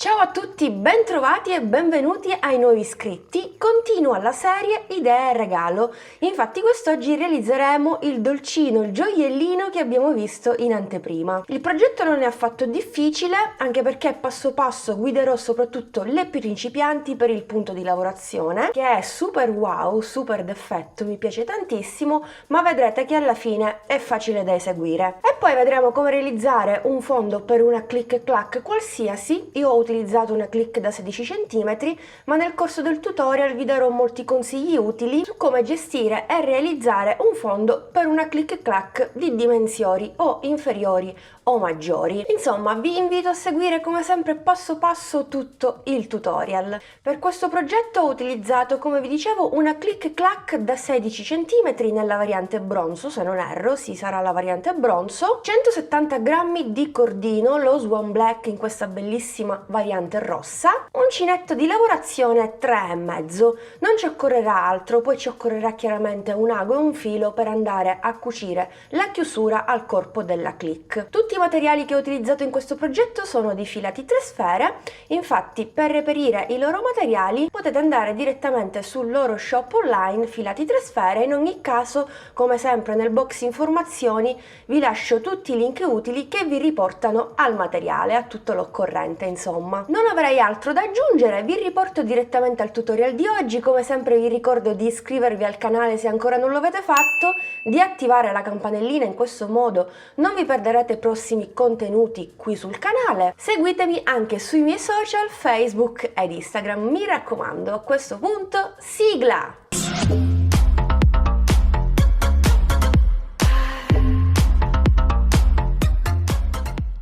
Ciao a tutti, bentrovati e benvenuti ai nuovi iscritti. Continua la serie Idee e regalo. Infatti quest'oggi realizzeremo il dolcino, il gioiellino che abbiamo visto in anteprima. Il progetto non è affatto difficile, anche perché passo passo guiderò soprattutto le principianti per il punto di lavorazione, che è super wow, super d'effetto, mi piace tantissimo, ma vedrete che alla fine è facile da eseguire. E poi vedremo come realizzare un fondo per una click e clack qualsiasi. Io ho utilizzato una click da 16 cm, ma nel corso del tutorial vi darò molti consigli utili su come gestire e realizzare un fondo per una click e clack di dimensioni o inferiori o maggiori. Insomma, vi invito a seguire come sempre passo passo tutto il tutorial. Per questo progetto ho utilizzato, come vi dicevo, una click e clack da 16 cm nella variante bronzo, se non erro, sì, sarà la variante bronzo, 170 grammi di cordino, lo Swan Black in questa bellissima variante rossa, uncinetto di lavorazione 3,5. Non ci occorrerà altro, poi ci occorrerà chiaramente un ago e un filo per andare a cucire la chiusura al corpo della click. Tutti i materiali che ho utilizzato in questo progetto sono di Filati 3 Sfere, infatti per reperire i loro materiali potete andare direttamente sul loro shop online Filati 3 Sfere. In ogni caso, come sempre nel box informazioni vi lascio tutti i link utili che vi riportano al materiale, a tutto l'occorrente insomma. Non avrei altro da aggiungere, vi riporto direttamente al tutorial di oggi. Come sempre vi ricordo di iscrivervi al canale se ancora non lo avete fatto, di attivare la campanellina, in questo modo non vi perderete prossimi contenuti qui sul canale. Seguitemi anche sui miei social Facebook ed Instagram, mi raccomando. A questo punto, sigla!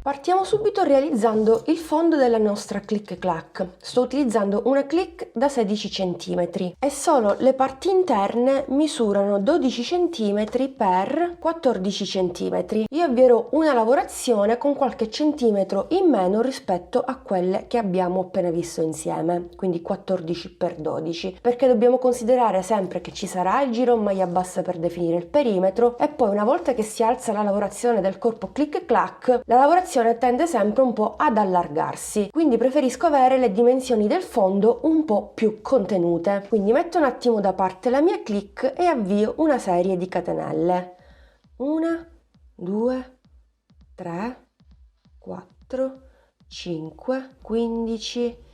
Partiamo subito realizzando il fondo della nostra click clack. Sto utilizzando una click da 16 cm e solo le parti interne misurano 12 cm per 14 cm. Io avvierò una lavorazione con qualche centimetro in meno rispetto a quelle che abbiamo appena visto insieme, quindi 14 per 12, perché dobbiamo considerare sempre che ci sarà il giro in maglia bassa per definire il perimetro e poi una volta che si alza la lavorazione del corpo click clack, la lavorazione tende sempre un po' ad allargarsi, quindi preferisco avere le dimensioni del fondo un po' più contenute. Quindi metto un attimo da parte la mia click e avvio una serie di catenelle. 1, 2, 3, 4, 5, 15.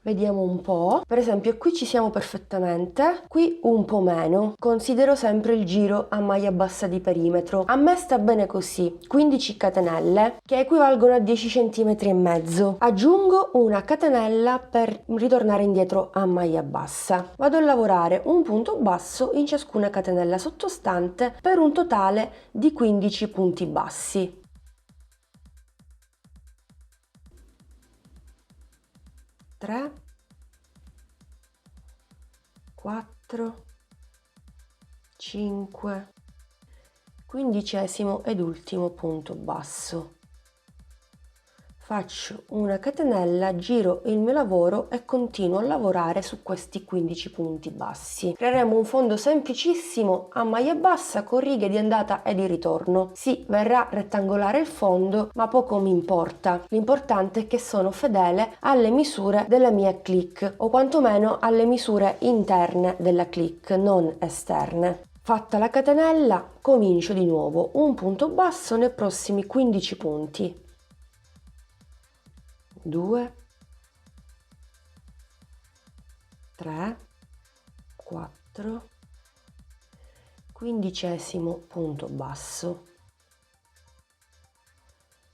Vediamo un po', per esempio qui ci siamo perfettamente, qui un po' meno, considero sempre il giro a maglia bassa di perimetro. A me sta bene così, 15 catenelle che equivalgono a 10 cm e mezzo. Aggiungo una catenella per ritornare indietro a maglia bassa. Vado a lavorare un punto basso in ciascuna catenella sottostante per un totale di 15 punti bassi. 3, 4, 5, 15° ed ultimo punto basso. Faccio una catenella, giro il mio lavoro e continuo a lavorare su questi 15 punti bassi. Creeremo un fondo semplicissimo a maglia bassa con righe di andata e di ritorno. Sì, verrà rettangolare il fondo, ma poco mi importa. L'importante è che sono fedele alle misure della mia click, o quantomeno alle misure interne della click, non esterne. Fatta la catenella, comincio di nuovo un punto basso nei prossimi 15 punti. 2, 3, 4, 15° punto basso,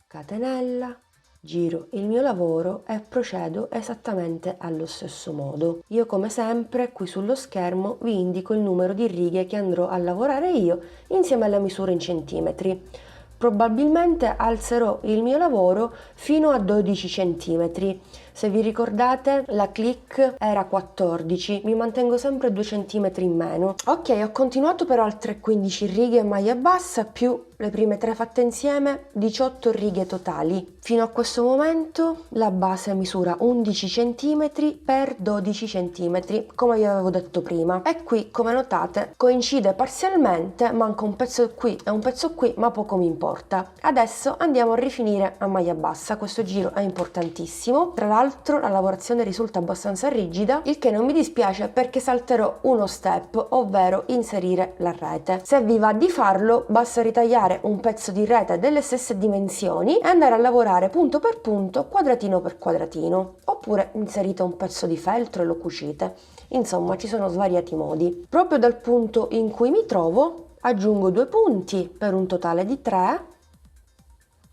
catenella, giro il mio lavoro e procedo esattamente allo stesso modo. Io come sempre qui sullo schermo vi indico il numero di righe che andrò a lavorare io insieme alla misura in centimetri. Probabilmente alzerò il mio lavoro fino a 12 cm. Se vi ricordate, la click era 14, mi mantengo sempre 2 cm in meno. Ok, ho continuato per altre 15 righe a maglia bassa più le prime 3 fatte insieme, 18 righe totali. Fino a questo momento la base misura 11 cm per 12 cm, come vi avevo detto prima. E qui, come notate, coincide parzialmente, manca un pezzo qui e un pezzo qui, ma poco mi importa. Adesso andiamo a rifinire a maglia bassa, questo giro è importantissimo. Tra l'altro l'altro la lavorazione risulta abbastanza rigida, il che non mi dispiace perché salterò uno step, ovvero inserire la rete. Se vi va di farlo, basta ritagliare un pezzo di rete delle stesse dimensioni e andare a lavorare punto per punto, quadratino per quadratino, oppure inserite un pezzo di feltro e lo cucite. Insomma, ci sono svariati modi. Proprio dal punto in cui mi trovo aggiungo 2 punti per un totale di 3,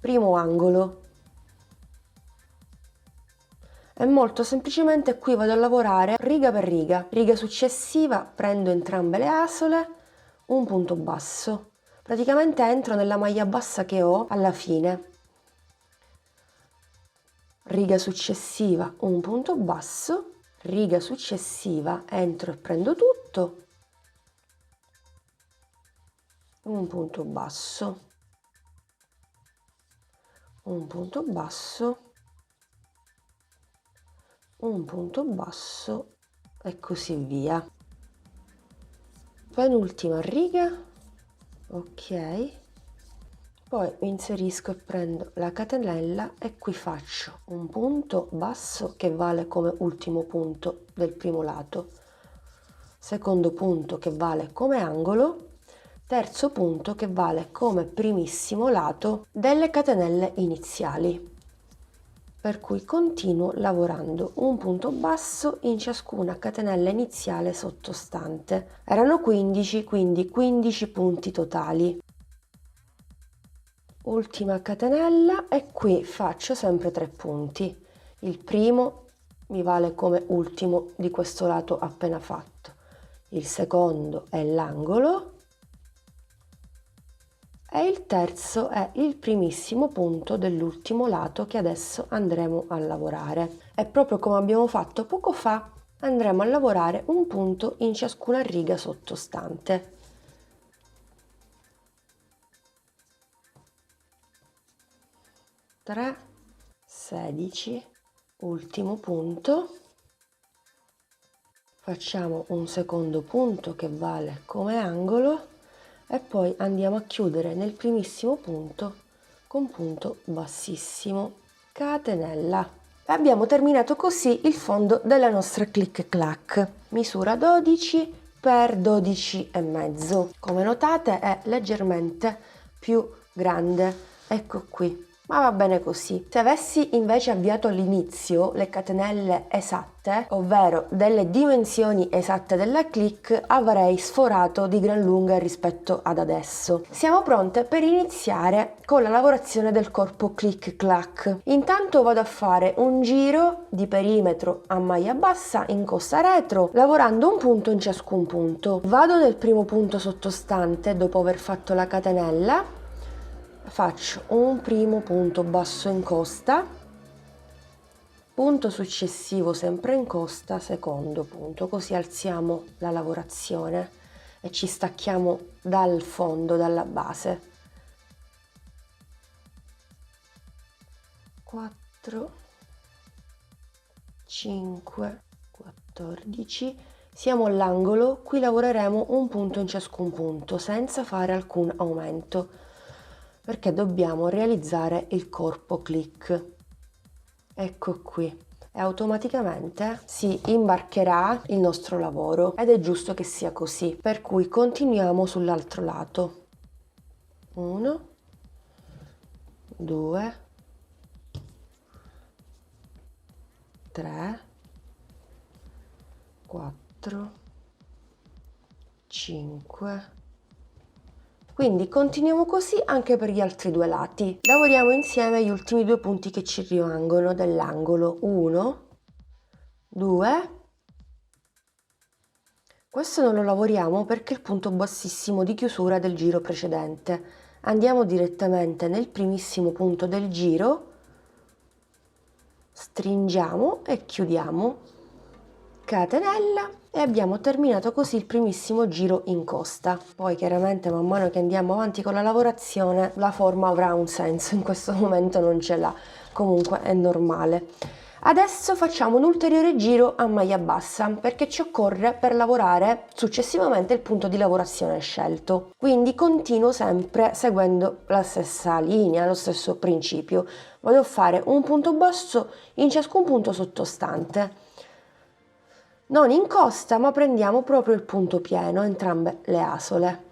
primo angolo. E molto semplicemente qui vado a lavorare riga per riga. Riga successiva prendo entrambe le asole, un punto basso. Praticamente entro nella maglia bassa che ho alla fine. Riga successiva, un punto basso, riga successiva, entro e prendo tutto, un punto basso, un punto basso, un punto basso e così via. Penultima riga, ok, poi inserisco e prendo la catenella e qui faccio un punto basso che vale come ultimo punto del primo lato, secondo punto che vale come angolo, terzo punto che vale come primissimo lato delle catenelle iniziali. Per cui continuo lavorando un punto basso in ciascuna catenella iniziale sottostante. Erano 15, quindi 15 punti totali. Ultima catenella e qui faccio sempre 3 punti. Il primo mi vale come ultimo di questo lato appena fatto. Il secondo è l'angolo. E il terzo è il primissimo punto dell'ultimo lato che adesso andremo a lavorare. E proprio come abbiamo fatto poco fa, andremo a lavorare un punto in ciascuna riga sottostante. Tre, 16, ultimo punto. Facciamo un secondo punto che vale come angolo. E poi andiamo a chiudere nel primissimo punto con punto bassissimo, catenella. E abbiamo terminato così il fondo della nostra click clack. Misura 12 per 12 e mezzo. Come notate è leggermente più grande. Ecco qui. Ma va bene così. Se avessi invece avviato all'inizio le catenelle esatte, ovvero delle dimensioni esatte della click, avrei sforato di gran lunga rispetto ad adesso. Siamo pronte per iniziare con la lavorazione del corpo click clack. Intanto vado a fare un giro di perimetro a maglia bassa in costa retro, lavorando un punto in ciascun punto. Vado nel primo punto sottostante dopo aver fatto la catenella. Faccio un primo punto basso in costa, punto successivo sempre in costa, secondo punto, così alziamo la lavorazione e ci stacchiamo dal fondo, dalla base. 4, 5, 14, siamo all'angolo, qui lavoreremo un punto in ciascun punto senza fare alcun aumento, perché dobbiamo realizzare il corpo click. Ecco qui, e automaticamente si imbarcherà il nostro lavoro ed è giusto che sia così, per cui continuiamo sull'altro lato. 1, 2, 3, 4, 5. Quindi continuiamo così anche per gli altri due lati. Lavoriamo insieme gli ultimi 2 punti che ci rimangono dell'angolo. 1, 2. Questo non lo lavoriamo perché è il punto bassissimo di chiusura del giro precedente. Andiamo direttamente nel primissimo punto del giro, stringiamo e chiudiamo, catenella, e abbiamo terminato così il primissimo giro in costa. Poi chiaramente man mano che andiamo avanti con la lavorazione la forma avrà un senso, in questo momento non ce l'ha, comunque è normale. Adesso facciamo un ulteriore giro a maglia bassa perché ci occorre per lavorare successivamente il punto di lavorazione scelto. Quindi continuo sempre seguendo la stessa linea, lo stesso principio. Vado a fare un punto basso in ciascun punto sottostante. Non in costa, ma prendiamo proprio il punto pieno, entrambe le asole.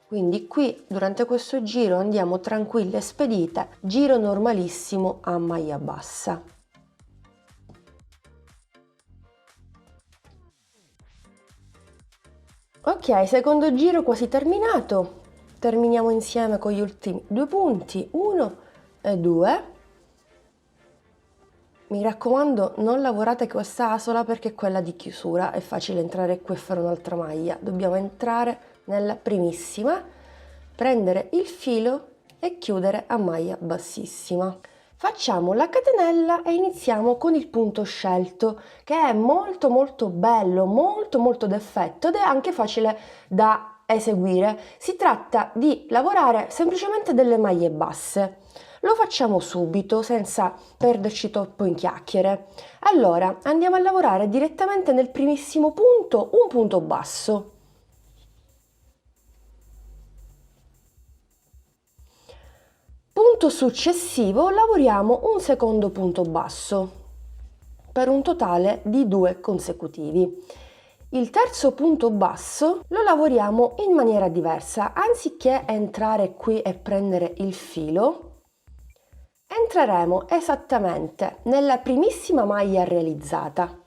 Quindi qui durante questo giro andiamo tranquille e spedite, giro normalissimo a maglia bassa. Ok, secondo giro quasi terminato. Terminiamo insieme con gli ultimi 2 punti, 1 e 2. Mi raccomando, non lavorate questa asola perché è quella di chiusura, è facile entrare qui e fare un'altra maglia. Dobbiamo entrare nella primissima, prendere il filo e chiudere a maglia bassissima. Facciamo la catenella e iniziamo con il punto scelto, che è molto bello, molto d'effetto ed è anche facile da eseguire. Si tratta di lavorare semplicemente delle maglie basse. Lo facciamo subito senza perderci troppo in chiacchiere. Allora andiamo a lavorare direttamente nel primissimo punto un punto basso. Punto successivo lavoriamo un secondo punto basso per un totale di 2 consecutivi. Il terzo punto basso lo lavoriamo in maniera diversa. Anziché entrare qui e prendere il filo, entreremo esattamente nella primissima maglia realizzata.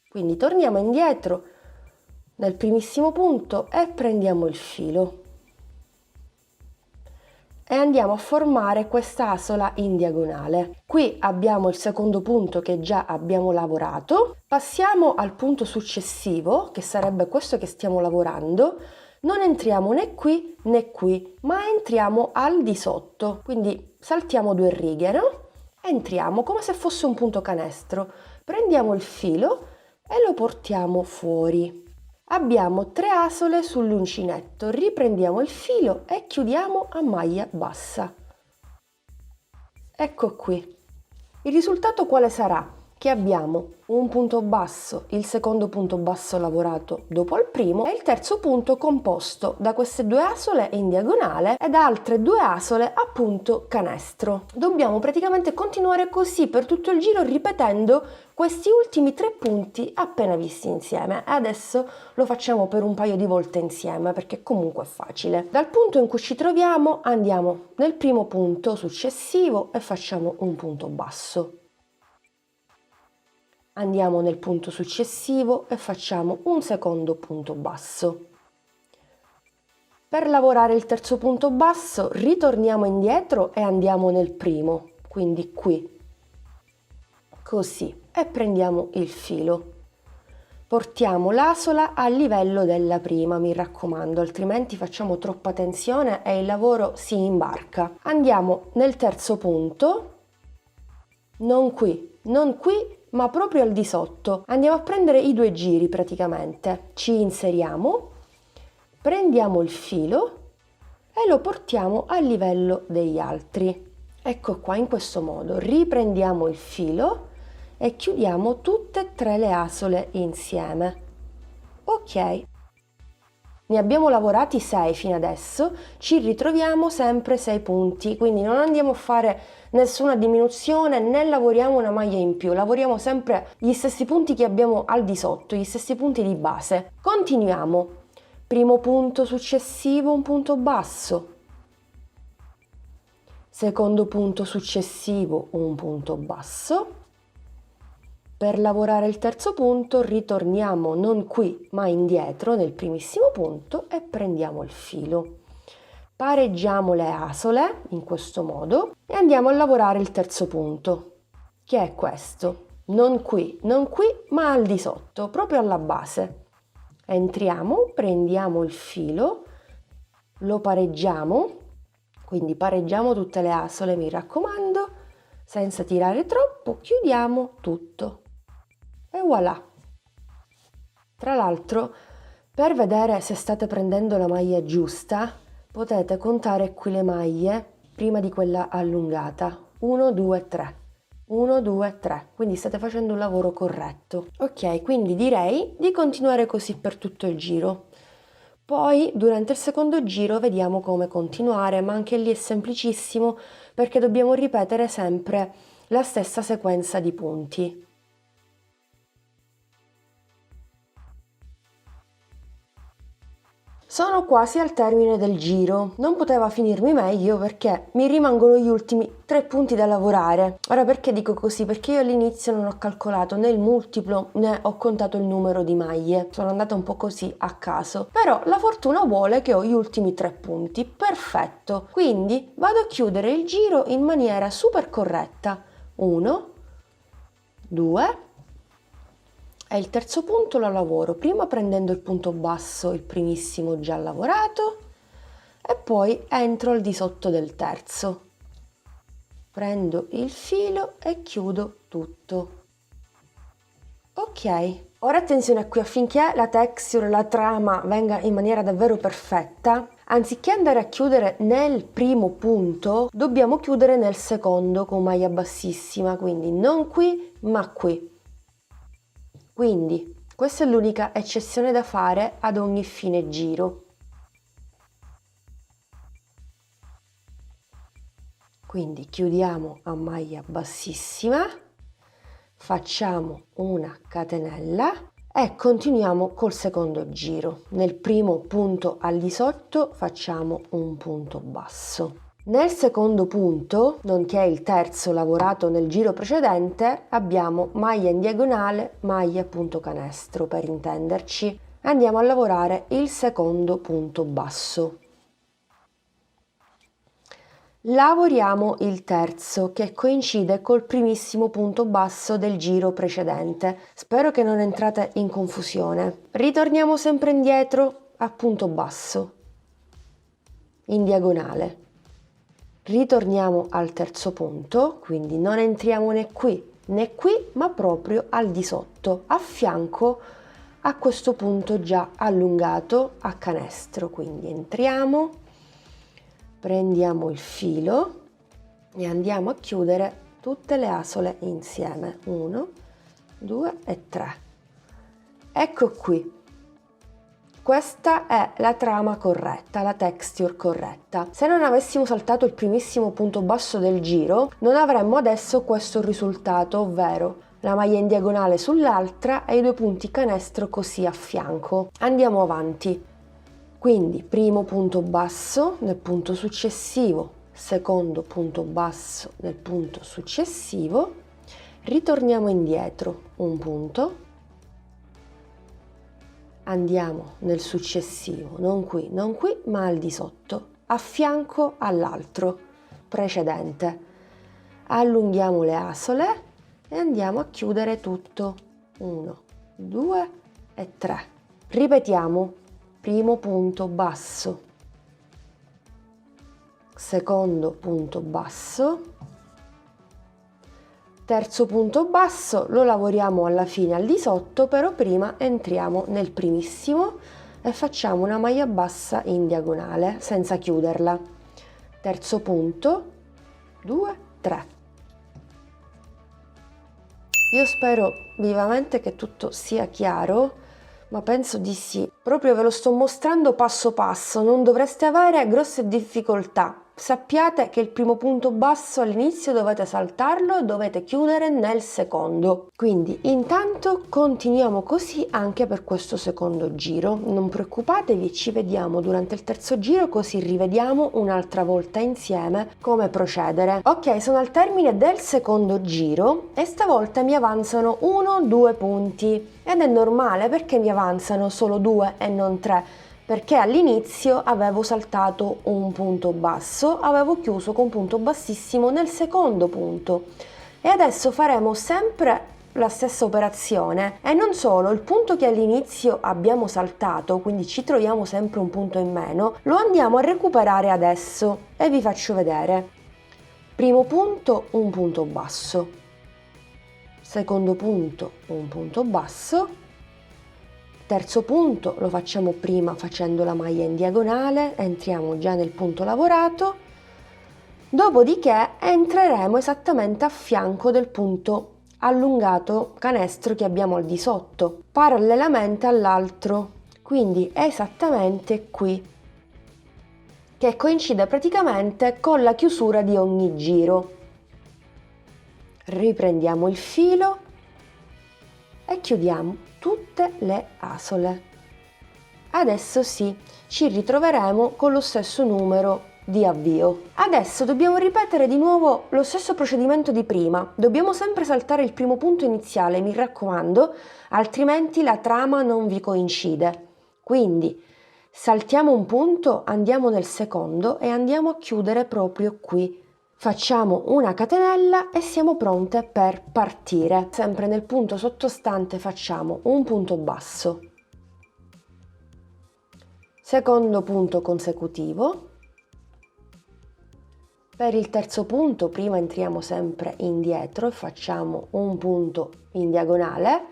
Quindi torniamo indietro nel primissimo punto e prendiamo il filo. E andiamo a formare quest'asola in diagonale. Qui abbiamo il secondo punto che già abbiamo lavorato, passiamo al punto successivo, che sarebbe questo che stiamo lavorando, non entriamo né qui, ma entriamo al di sotto, quindi saltiamo 2 righe, no? Entriamo come se fosse un punto canestro, prendiamo il filo e lo portiamo fuori. Abbiamo 3 asole sull'uncinetto, riprendiamo il filo e chiudiamo a maglia bassa. Ecco qui. Il risultato quale sarà? Che abbiamo un punto basso, il secondo punto basso lavorato dopo al primo e il terzo punto composto da queste 2 asole in diagonale e da altre 2 asole a punto canestro. Dobbiamo praticamente continuare così per tutto il giro ripetendo questi ultimi 3 punti appena visti insieme. E adesso lo facciamo per un paio di volte insieme perché comunque è facile. Dal punto in cui ci troviamo andiamo nel primo punto successivo e facciamo un punto basso. Andiamo nel punto successivo e facciamo un secondo punto basso. Per lavorare il terzo punto basso ritorniamo indietro e andiamo nel primo, quindi qui, così, e prendiamo il filo. Portiamo l'asola a livello della prima, mi raccomando, altrimenti facciamo troppa tensione e il lavoro si imbarca. Andiamo nel terzo punto, non qui, ma proprio al di sotto. Andiamo a prendere i 2 giri praticamente. Ci inseriamo, prendiamo il filo e lo portiamo a livello degli altri. Ecco qua, in questo modo. Riprendiamo il filo e chiudiamo tutte e 3 le asole insieme. Ok. Ne abbiamo lavorati 6 fino adesso, ci ritroviamo sempre 6 punti, quindi non andiamo a fare nessuna diminuzione né lavoriamo una maglia in più, lavoriamo sempre gli stessi punti che abbiamo al di sotto, gli stessi punti di base. Continuiamo. Primo punto successivo, un punto basso. Secondo punto successivo, un punto basso. Per lavorare il terzo punto ritorniamo non qui ma indietro nel primissimo punto e prendiamo il filo. Pareggiamo le asole in questo modo e andiamo a lavorare il terzo punto, che è questo. Non qui ma al di sotto, proprio alla base. Entriamo, prendiamo il filo, lo pareggiamo, quindi pareggiamo tutte le asole, mi raccomando, senza tirare troppo, chiudiamo tutto. E voilà! Tra l'altro, per vedere se state prendendo la maglia giusta, potete contare qui le maglie prima di quella allungata. 1, 2, 3. 1, 2, 3, quindi state facendo un lavoro corretto. Ok, quindi direi di continuare così per tutto il giro. Poi durante il secondo giro vediamo come continuare, ma anche lì è semplicissimo perché dobbiamo ripetere sempre la stessa sequenza di punti. Sono quasi al termine del giro, non poteva finirmi meglio perché mi rimangono gli ultimi 3 punti da lavorare. Ora perché dico così? Perché io all'inizio non ho calcolato né il multiplo né ho contato il numero di maglie, sono andata un po' così a caso, però la fortuna vuole che ho gli ultimi 3 punti, perfetto, quindi vado a chiudere il giro in maniera super corretta, 1, 2, e il terzo punto lo lavoro prima prendendo il punto basso, il primissimo già lavorato, e poi entro al di sotto del terzo. Prendo il filo e chiudo tutto. Ok, ora attenzione qui, affinché la texture, la trama venga in maniera davvero perfetta, anziché andare a chiudere nel primo punto, dobbiamo chiudere nel secondo con maglia bassissima, quindi non qui ma qui. Quindi questa è l'unica eccezione da fare ad ogni fine giro. Quindi chiudiamo a maglia bassissima, facciamo una catenella e continuiamo col secondo giro. Nel primo punto al di sotto facciamo un punto basso. Nel secondo punto, nonché il terzo lavorato nel giro precedente, abbiamo maglia in diagonale, maglia punto canestro per intenderci. Andiamo a lavorare il secondo punto basso. Lavoriamo il terzo che coincide col primissimo punto basso del giro precedente. Spero che non entrate in confusione. Ritorniamo sempre indietro a punto basso, in diagonale. Ritorniamo al terzo punto, quindi non entriamo né qui, ma proprio al di sotto, a fianco a questo punto già allungato a canestro. Quindi entriamo, prendiamo il filo e andiamo a chiudere tutte le asole insieme. 1, 2 e 3. Ecco qui. Questa è la trama corretta, la texture corretta. Se non avessimo saltato il primissimo punto basso del giro, non avremmo adesso questo risultato, ovvero la maglia in diagonale sull'altra e i 2 punti canestro così a fianco. Andiamo avanti. Quindi primo punto basso nel punto successivo, secondo punto basso nel punto successivo, ritorniamo indietro un punto, andiamo nel successivo, non qui, ma al di sotto, a fianco all'altro precedente. Allunghiamo le asole e andiamo a chiudere tutto. 1, 2 e 3. Ripetiamo. Primo punto basso, secondo punto basso, terzo punto basso, lo lavoriamo alla fine al di sotto, però prima entriamo nel primissimo e facciamo una maglia bassa in diagonale senza chiuderla. Terzo punto, 2, 3. Io spero vivamente che tutto sia chiaro, ma penso di sì. Proprio ve lo sto mostrando passo passo, non dovreste avere grosse difficoltà. Sappiate che il primo punto basso all'inizio dovete saltarlo e dovete chiudere nel secondo. Quindi intanto continuiamo così anche per questo secondo giro. Non preoccupatevi, ci vediamo durante il terzo giro così rivediamo un'altra volta insieme come procedere. Ok, sono al termine del secondo giro e stavolta mi avanzano 1-2 punti. Ed è normale perché mi avanzano solo 2 e non 3. Perché all'inizio avevo saltato un punto basso, avevo chiuso con punto bassissimo nel secondo punto e adesso faremo sempre la stessa operazione e non solo, il punto che all'inizio abbiamo saltato, quindi ci troviamo sempre un punto in meno, lo andiamo a recuperare adesso e vi faccio vedere. Primo punto, un punto basso, secondo punto, un punto basso. Terzo punto lo facciamo prima facendo la maglia in diagonale, entriamo già nel punto lavorato, Dopodiché entreremo esattamente a fianco del punto allungato canestro che abbiamo al di sotto, parallelamente all'altro, quindi esattamente qui, che coincide praticamente con la chiusura di ogni giro. Riprendiamo il filo e chiudiamo tutte le asole. Adesso sì, ci ritroveremo con lo stesso numero di avvio. Adesso dobbiamo ripetere di nuovo lo stesso procedimento di prima. Dobbiamo sempre saltare il primo punto iniziale, mi raccomando, altrimenti la trama non vi coincide. Quindi saltiamo un punto, andiamo nel secondo e andiamo a chiudere proprio qui. Facciamo una catenella e siamo pronte per partire. Sempre nel punto sottostante facciamo un punto basso, secondo punto consecutivo. Per il terzo punto prima entriamo sempre indietro e facciamo un punto in diagonale.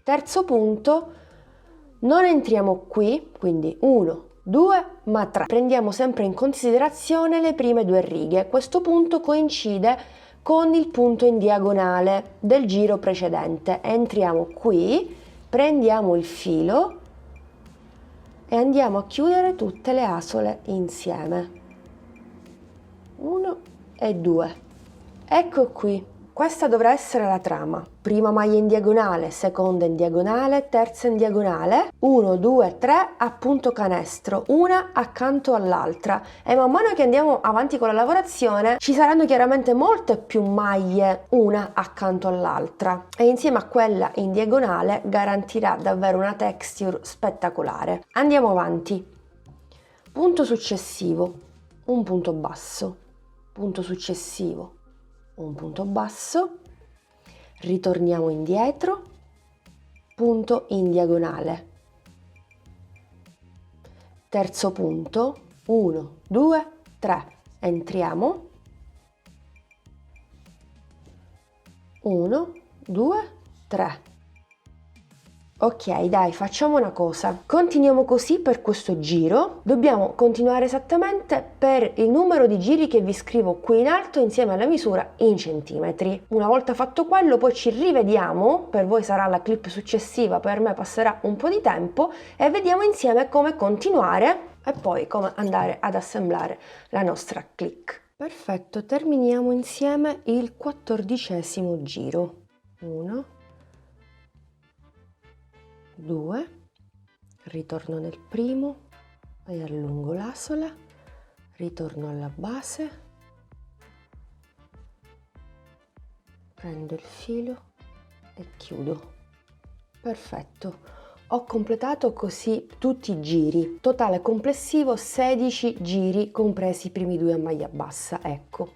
Terzo punto, non entriamo qui, quindi 1, 2, ma 3. Prendiamo sempre in considerazione le prime due righe. Questo punto coincide con il punto in diagonale del giro precedente. Entriamo qui, prendiamo il filo e andiamo a chiudere tutte le asole insieme. 1 e 2. Ecco qui. Questa dovrà essere la trama. Prima maglia in diagonale, seconda in diagonale, terza in diagonale, 1, 2, 3 a punto canestro, una accanto all'altra, e man mano che andiamo avanti con la lavorazione ci saranno chiaramente molte più maglie una accanto all'altra e insieme a quella in diagonale garantirà davvero una texture spettacolare. Andiamo avanti. Punto successivo, un punto basso, punto successivo, un punto basso, ritorniamo indietro, punto in diagonale, terzo punto, 1, 2, 3, entriamo, 1, 2, 3. Ok, dai, facciamo una cosa. Continuiamo così per questo giro. Dobbiamo continuare esattamente per il numero di giri che vi scrivo qui in alto insieme alla misura in centimetri. Una volta fatto quello, poi ci rivediamo. Per voi sarà la clip successiva, per me passerà un po' di tempo e vediamo insieme come continuare e poi come andare ad assemblare la nostra click. Perfetto, terminiamo insieme il 14° giro. 1, 2, ritorno nel primo e allungo l'asola, ritorno alla base, prendo il filo e chiudo. Perfetto, ho completato così tutti i giri, totale complessivo 16 giri compresi i primi 2 a maglia bassa, ecco.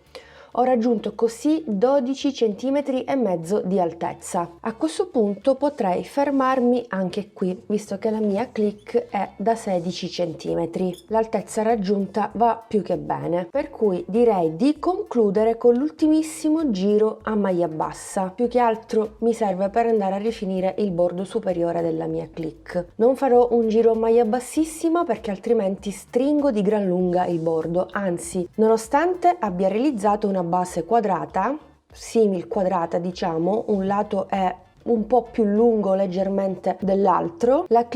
Ho raggiunto così 12 cm e mezzo di altezza. A questo punto potrei fermarmi anche qui, visto che la mia click è da 16 cm. L'altezza raggiunta va più che bene, per cui direi di concludere con l'ultimissimo giro a maglia bassa. Più che altro mi serve per andare a rifinire il bordo superiore della mia click. Non farò un giro a maglia bassissima perché altrimenti stringo di gran lunga il bordo, anzi, nonostante abbia realizzato una base quadrata, simil quadrata diciamo, un lato è un po' più lungo leggermente dell'altro, le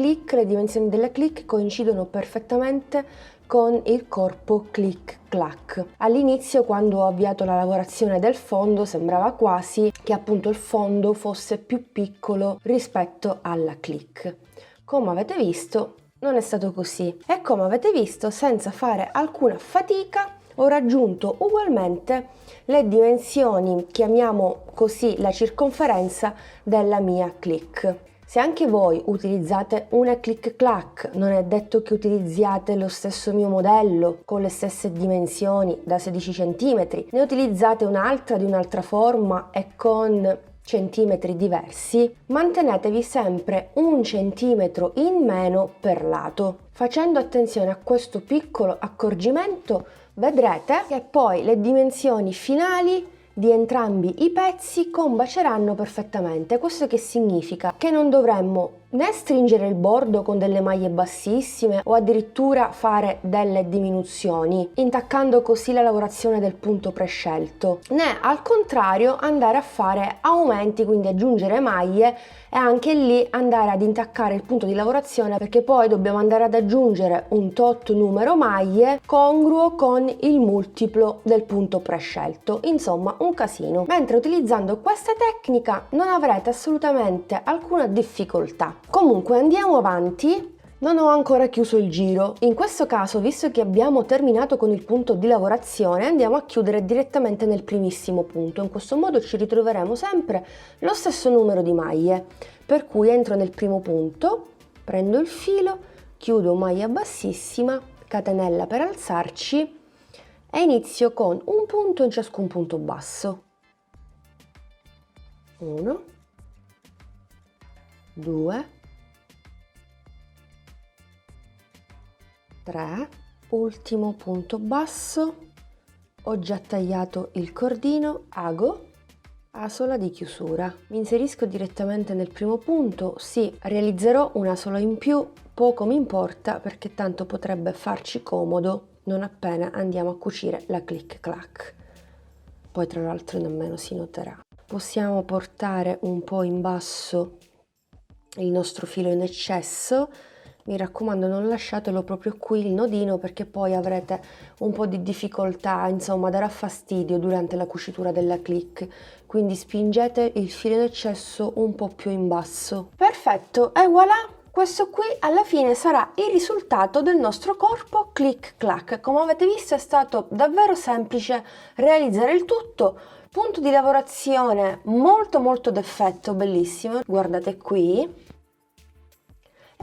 dimensioni della click coincidono perfettamente con il corpo click clack. All'inizio, quando ho avviato la lavorazione del fondo, sembrava quasi che appunto il fondo fosse più piccolo rispetto alla click. Come avete visto, non è stato così e come avete visto, senza fare alcuna fatica ho raggiunto ugualmente le dimensioni, chiamiamo così la circonferenza della mia click. Se anche voi utilizzate una click clack, non è detto che utilizziate lo stesso mio modello con le stesse dimensioni da 16 cm, ne utilizzate un'altra di un'altra forma e con centimetri diversi, mantenetevi sempre 1 centimetro in meno per lato. Facendo attenzione a questo piccolo accorgimento, vedrete che poi le dimensioni finali di entrambi i pezzi combaceranno perfettamente. Questo che significa? Che non dovremmo né stringere il bordo con delle maglie bassissime o addirittura fare delle diminuzioni, intaccando così la lavorazione del punto prescelto, né al contrario andare a fare aumenti, quindi aggiungere maglie e anche lì andare ad intaccare il punto di lavorazione, perché poi dobbiamo andare ad aggiungere un tot numero maglie congruo con il multiplo del punto prescelto, insomma un casino. Mentre utilizzando questa tecnica non avrete assolutamente alcuna difficoltà. Comunque andiamo avanti. Non ho ancora chiuso il giro. In questo caso, visto che abbiamo terminato con il punto di lavorazione, andiamo a chiudere direttamente nel primissimo punto. In questo modo ci ritroveremo sempre lo stesso numero di maglie. Per cui entro nel primo punto, prendo il filo, chiudo maglia bassissima, catenella per alzarci e inizio con un punto in ciascun punto basso. 1, 2, 3, ultimo punto basso, ho già tagliato il cordino, ago, asola di chiusura. Mi inserisco direttamente nel primo punto, sì, realizzerò una sola in più, poco mi importa perché tanto potrebbe farci comodo non appena andiamo a cucire la click clack. Poi tra l'altro nemmeno si noterà. Possiamo portare un po' in basso il nostro filo in eccesso. Mi raccomando, non lasciatelo proprio qui il nodino perché poi avrete un po' di difficoltà, insomma darà fastidio durante la cucitura della click, quindi spingete il filo in eccesso un po' più in basso. Perfetto, e voilà! Questo qui alla fine sarà il risultato del nostro corpo click clack. Come avete visto è stato davvero semplice realizzare il tutto. Punto di lavorazione molto d'effetto, bellissimo, guardate qui.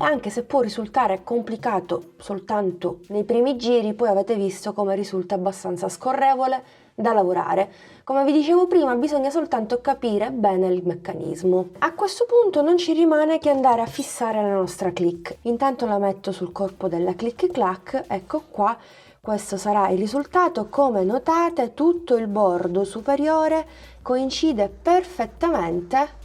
E anche se può risultare complicato soltanto nei primi giri, poi avete visto come risulta abbastanza scorrevole da lavorare. Come vi dicevo prima, bisogna soltanto capire bene il meccanismo. A questo punto non ci rimane che andare a fissare la nostra click. Intanto la metto sul corpo della click clack, ecco qua. Questo sarà il risultato. Come notate, tutto il bordo superiore coincide perfettamente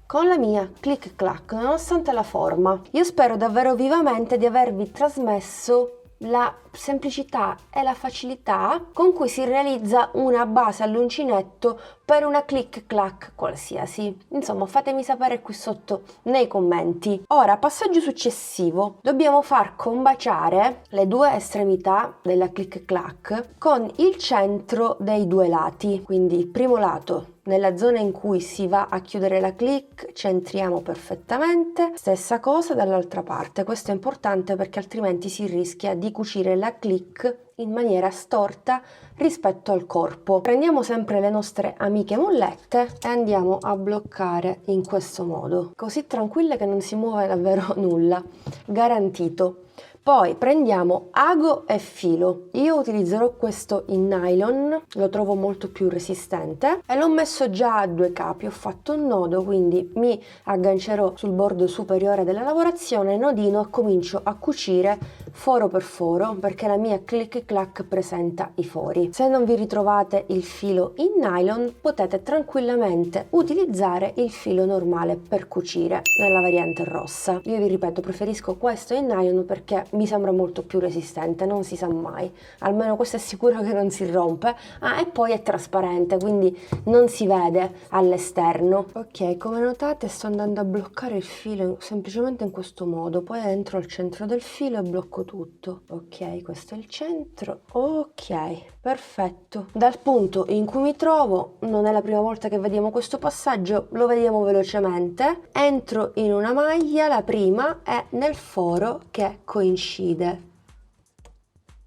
con la mia click clack, nonostante la forma. Io spero davvero vivamente di avervi trasmesso la semplicità e la facilità con cui si realizza una base all'uncinetto per una click clack qualsiasi. Insomma, fatemi sapere qui sotto nei commenti. Ora, passaggio successivo, dobbiamo far combaciare le due estremità della click clack con il centro dei due lati. Quindi il primo lato, nella zona in cui si va a chiudere la click, centriamo perfettamente. Stessa cosa dall'altra parte. Questo è importante perché altrimenti si rischia di cucire la click in maniera storta rispetto al corpo. Prendiamo sempre le nostre amiche mollette e andiamo a bloccare in questo modo, così tranquille che non si muove davvero nulla, garantito. Poi prendiamo ago e filo. Io utilizzerò questo in nylon, lo trovo molto più resistente e l'ho messo già a due capi. Ho fatto un nodo, quindi mi aggancerò sul bordo superiore della lavorazione, nodino, e comincio a cucire foro per foro perché la mia click clack presenta i fori. Se non vi ritrovate il filo in nylon, potete tranquillamente utilizzare il filo normale per cucire nella variante rossa. Io vi ripeto, preferisco questo in nylon perché mi sembra molto più resistente, non si sa mai, almeno questo è sicuro che non si rompe. E poi è trasparente, quindi non si vede all'esterno. Ok, come notate sto andando a bloccare il filo semplicemente in questo modo, poi entro al centro del filo e blocco tutto. Ok, questo è il centro. Ok, perfetto. Dal punto in cui mi trovo, non è la prima volta che vediamo questo passaggio, lo vediamo velocemente. Entro in una maglia, la prima è nel foro che coincide.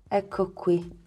Ecco qui.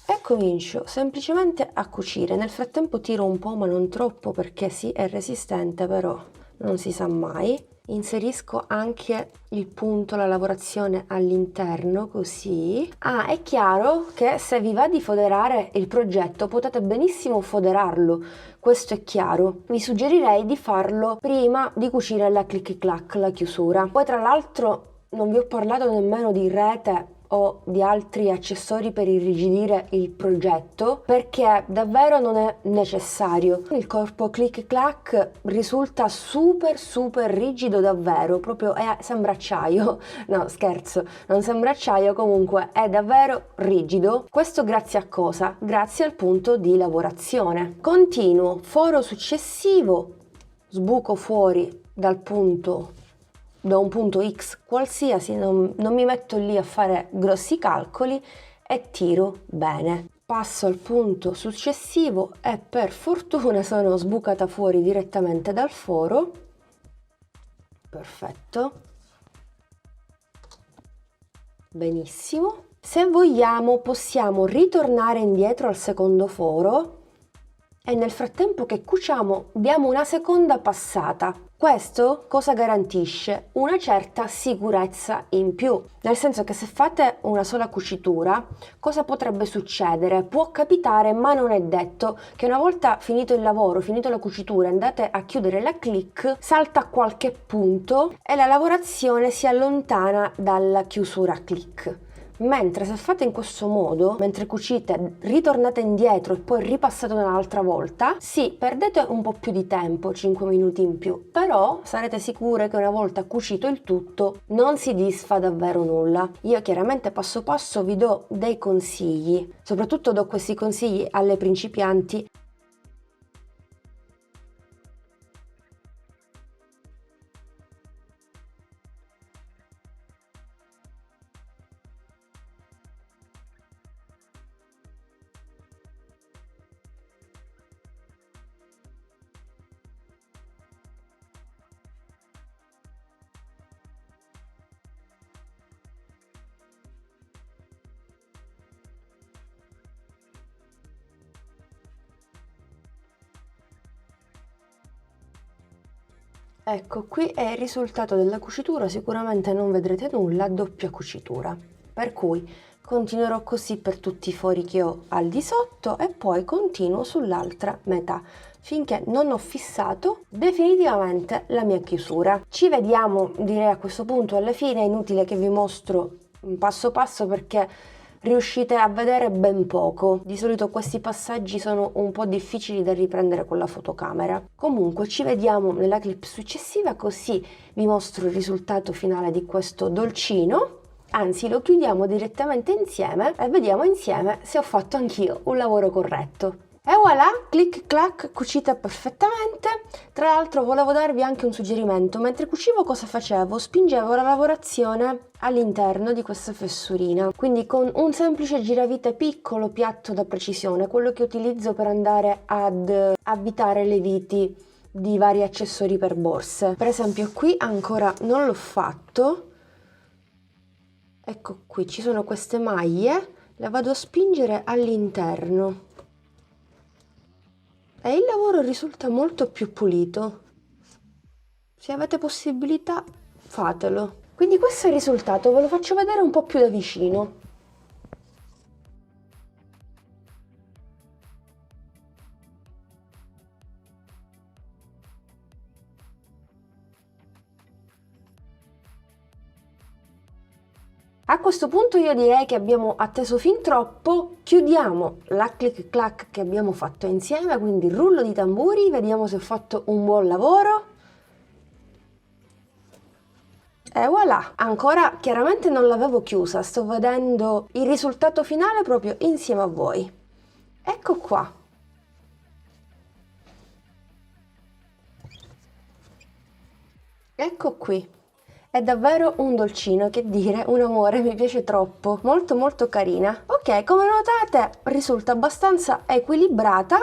E comincio semplicemente a cucire. Nel frattempo tiro un po', ma non troppo perché sì, è resistente, però non si sa mai. Inserisco anche il punto, la lavorazione all'interno, così. È chiaro che se vi va di foderare il progetto potete benissimo foderarlo, questo è chiaro. Vi suggerirei di farlo prima di cucire la click clack, la chiusura. Poi tra l'altro non vi ho parlato nemmeno di rete o di altri accessori per irrigidire il progetto, perché davvero non è necessario. Il corpo click clack risulta super rigido, davvero, proprio sembra acciaio. No, scherzo, non sembra acciaio, comunque è davvero rigido. Questo grazie a cosa? Grazie al punto di lavorazione. Continuo, foro successivo, sbuco fuori da un punto X qualsiasi, non mi metto lì a fare grossi calcoli e tiro bene. Passo al punto successivo e per fortuna sono sbucata fuori direttamente dal foro. Perfetto. Benissimo. Se vogliamo possiamo ritornare indietro al secondo foro e nel frattempo che cuciamo diamo una seconda passata. Questo cosa garantisce? Una certa sicurezza in più, nel senso che se fate una sola cucitura, cosa potrebbe succedere? Può capitare, ma non è detto, che una volta finito il lavoro, finito la cucitura, andate a chiudere la click, salta qualche punto e la lavorazione si allontana dalla chiusura click. Mentre se fate in questo modo, mentre cucite, ritornate indietro e poi ripassate un'altra volta, sì, perdete un po' più di tempo, 5 minuti in più, però sarete sicure che una volta cucito il tutto non si disfa davvero nulla. Io chiaramente passo passo vi do dei consigli, soprattutto do questi consigli alle principianti. Ecco, qui è il risultato della cucitura, sicuramente non vedrete nulla, doppia cucitura. Per cui continuerò così per tutti i fori che ho al di sotto e poi continuo sull'altra metà, finché non ho fissato definitivamente la mia chiusura. Ci vediamo, direi a questo punto alla fine, è inutile che vi mostro passo passo perché riuscite a vedere ben poco. Di solito questi passaggi sono un po' difficili da riprendere con la fotocamera. Comunque ci vediamo nella clip successiva, così vi mostro il risultato finale di questo dolcino. Anzi, lo chiudiamo direttamente insieme e vediamo insieme se ho fatto anch'io un lavoro corretto. E voilà, clic clac, cucita perfettamente. Tra l'altro volevo darvi anche un suggerimento: mentre cucivo cosa facevo? Spingevo la lavorazione all'interno di questa fessurina, quindi con un semplice giravite piccolo, piatto da precisione, quello che utilizzo per andare ad avvitare le viti di vari accessori per borse. Per esempio qui ancora non l'ho fatto, ecco qui ci sono queste maglie, le vado a spingere all'interno e il lavoro risulta molto più pulito. Se avete possibilità, fatelo. Quindi questo è il risultato, ve lo faccio vedere un po' più da vicino. A questo punto io direi che abbiamo atteso fin troppo, chiudiamo la click clack che abbiamo fatto insieme, quindi rullo di tamburi, vediamo se ho fatto un buon lavoro. E voilà, ancora chiaramente non l'avevo chiusa, sto vedendo il risultato finale proprio insieme a voi. Ecco qua. Ecco qui. È davvero un dolcino, che dire, un amore, mi piace troppo, molto carina. Ok, come notate risulta abbastanza equilibrata,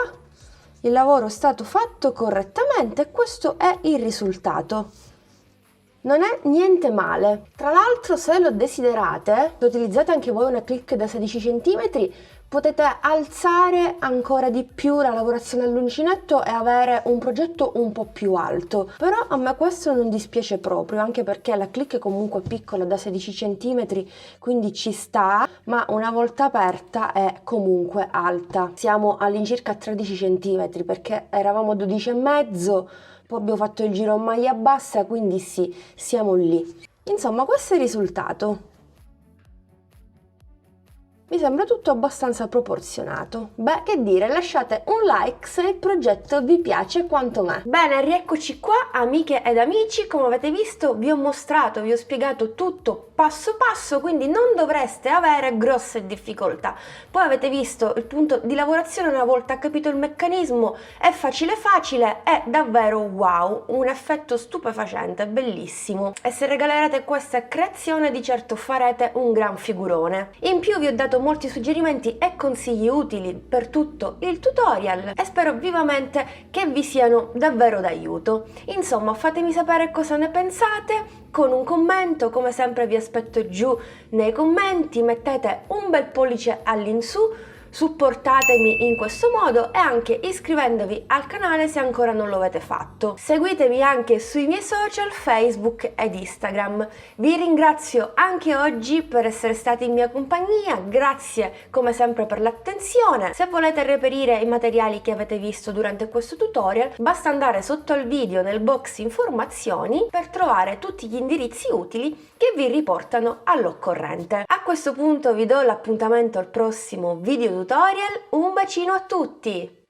il lavoro è stato fatto correttamente e questo è il risultato. Non è niente male. Tra l'altro, se lo desiderate, se utilizzate anche voi una click da 16 cm, potete alzare ancora di più la lavorazione all'uncinetto e avere un progetto un po' più alto. Però a me questo non dispiace proprio, anche perché la click è comunque piccola, da 16 cm, quindi ci sta, ma una volta aperta è comunque alta. Siamo all'incirca 13 cm, perché eravamo 12,5, poi abbiamo fatto il giro a maglia bassa, quindi sì, siamo lì. Insomma, questo è il risultato. Mi sembra tutto abbastanza proporzionato. Beh, che dire, lasciate un like se il progetto vi piace quanto me. Bene, rieccoci qua, amiche ed amici. Come avete visto, vi ho spiegato tutto passo passo, quindi non dovreste avere grosse difficoltà. Poi avete visto il punto di lavorazione, una volta capito il meccanismo, è facile facile, è davvero wow, un effetto stupefacente, bellissimo. E se regalerete questa creazione di certo farete un gran figurone. In più vi ho dato molti suggerimenti e consigli utili per tutto il tutorial e spero vivamente che vi siano davvero d'aiuto. Insomma, fatemi sapere cosa ne pensate con un commento, come sempre vi aspetto giù nei commenti, mettete un bel pollice all'insù, supportatemi in questo modo e anche iscrivendovi al canale se ancora non lo avete fatto. Seguitemi anche sui miei social Facebook ed Instagram. Vi ringrazio anche oggi per essere stati in mia compagnia, grazie come sempre per l'attenzione. Se volete reperire i materiali che avete visto durante questo tutorial, basta andare sotto al video nel box informazioni per trovare tutti gli indirizzi utili che vi riportano all'occorrente. A questo punto vi do l'appuntamento al prossimo video tutorial, un bacino a tutti!